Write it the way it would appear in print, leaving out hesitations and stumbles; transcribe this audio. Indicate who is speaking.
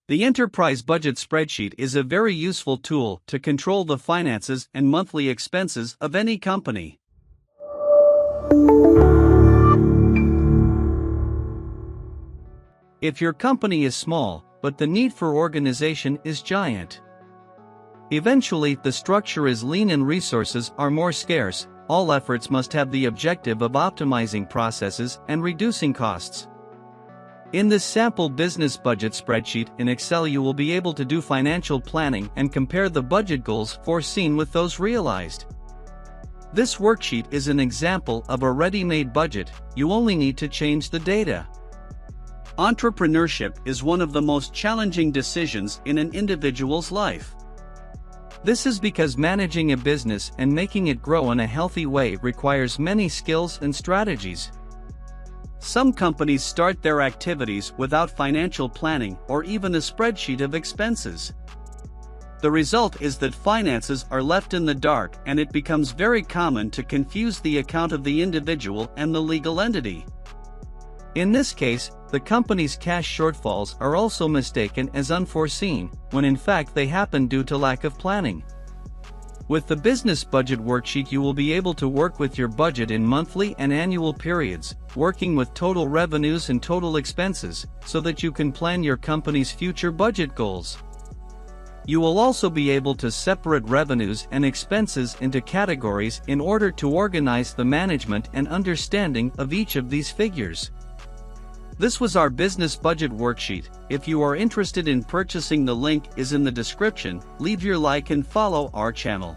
Speaker 1: The Enterprise Budget Spreadsheet is a very useful tool to control the finances and monthly expenses of any company. If your company is small, but the need for organization is giant. Eventually, the structure is lean and resources are more scarce. All efforts must have the objective of optimizing processes and reducing costs. In this sample business budget spreadsheet in Excel, you will be able to do financial planning and compare the budget goals foreseen with those realized. This worksheet is an example of a ready-made budget. You only need to change the data. Entrepreneurship is one of the most challenging decisions in an individual's life. This is because managing a business and making it grow in a healthy way requires many skills and strategies. Some companies start their activities without financial planning or even a spreadsheet of expenses. The result is that finances are left in the dark, and it becomes very common to confuse the account of the individual and the legal entity. In this case, the company's cash shortfalls are also mistaken as unforeseen, when in fact they happen due to lack of planning. With the business budget worksheet, you will be able to work with your budget in monthly and annual periods, working with total revenues and total expenses, so that you can plan your company's future budget goals. You will also be able to separate revenues and expenses into categories in order to organize the management and understanding of each of these figures. This was our business budget worksheet. If you are interested in purchasing, the link is in the description. Leave your like and follow our channel.